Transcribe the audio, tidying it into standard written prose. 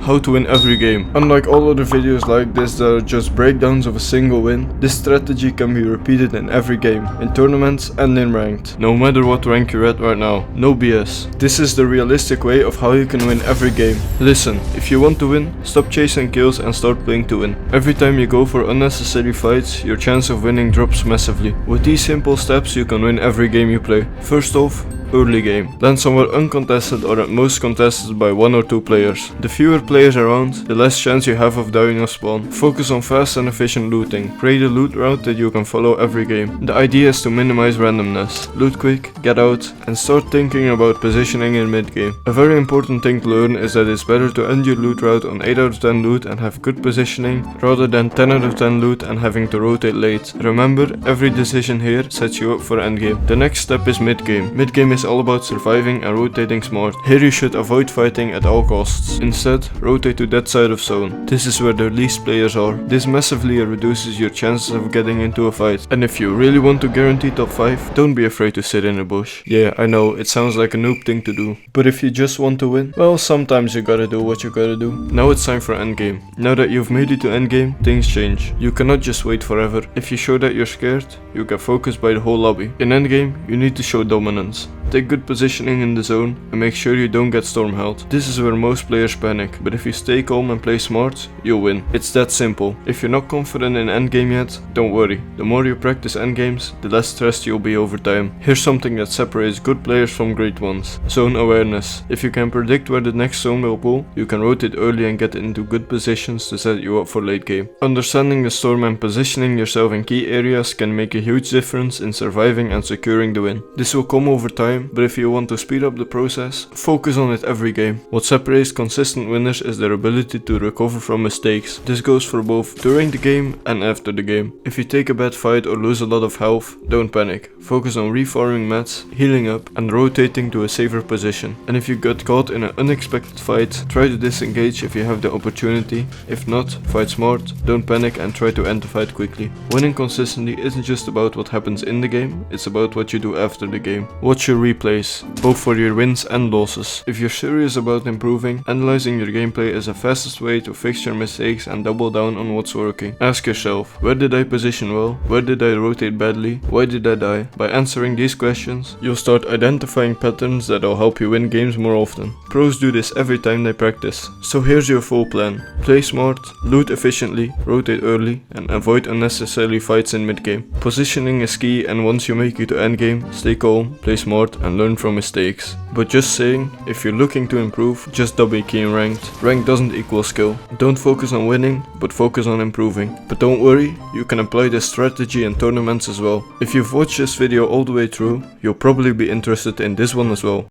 how to win every game. Unlike all other videos like this that are just breakdowns of a single win, this strategy can be repeated in every game, in tournaments and in ranked. No matter what rank you're at right now, no BS. This is the realistic way of how you can win every game. Listen, if you want to win, stop chasing kills and start playing to win. Every time you go for unnecessary fights, your chance of winning drops massively. With these simple steps you can win every game you play. First off, early game. Land somewhere uncontested or at most contested by 1 or 2 players. The fewer players around, the less chance you have of dying off spawn. Focus on fast and efficient looting. Create a loot route that you can follow every game. The idea is to minimize randomness. Loot quick, get out, and start thinking about positioning in mid game. A very important thing to learn is that it's better to end your loot route on 8 out of 10 loot and have good positioning rather than 10 out of 10 loot and having to rotate late. Remember, every decision here sets you up for endgame. The next step is mid game. Mid game is all about surviving and rotating smart. Here you should avoid fighting at all costs. Instead, rotate to that side of zone. This is where the least players are. This massively reduces your chances of getting into a fight. And if you really want to guarantee top 5, don't be afraid to sit in a bush. Yeah, I know, it sounds like a noob thing to do. But if you just want to win, well, sometimes you gotta do what you gotta do. Now it's time for endgame. Now that you've made it to endgame, things change. You cannot just wait forever. If you show that you're scared, you get focused by the whole lobby. In endgame, you need to show dominance. Take good positioning in the zone and make sure you don't get storm held. This is where most players panic, but if you stay calm and play smart, you'll win. It's that simple. If you're not confident in endgame yet, don't worry. The more you practice endgames, the less stressed you'll be over time. Here's something that separates good players from great ones. Zone awareness. If you can predict where the next zone will pull, you can rotate early and get into good positions to set you up for late game. Understanding the storm and positioning yourself in key areas can make a huge difference in surviving and securing the win. This will come over time, but if you want to speed up the process, focus on it every game. What separates consistent winners is their ability to recover from mistakes. This goes for both during the game and after the game. If you take a bad fight or lose a lot of health, don't panic. Focus on reforming mats, healing up, and rotating to a safer position. And if you get caught in an unexpected fight, try to disengage if you have the opportunity. If not, fight smart, don't panic, and try to end the fight quickly. Winning consistently isn't just about what happens in the game, it's about what you do after the game. Watch your replays, both for your wins and losses. If you're serious about improving, analyzing your gameplay is the fastest way to fix your mistakes and double down on what's working. Ask yourself, where did I position well? Where did I rotate badly? Why did I die? By answering these questions, you'll start identifying patterns that'll help you win games more often. Pros do this every time they practice. So here's your full plan. Play smart, loot efficiently, rotate early, and avoid unnecessary fights in mid-game. Positioning is key, and once you make it to endgame, stay calm, play smart, and learn from mistakes. But just saying, if you're looking to improve, just double key in ranked. Rank doesn't equal skill. Don't focus on winning, but focus on improving. But don't worry, you can apply this strategy in tournaments as well. If you've watched this video all the way through, you'll probably be interested in this one as well.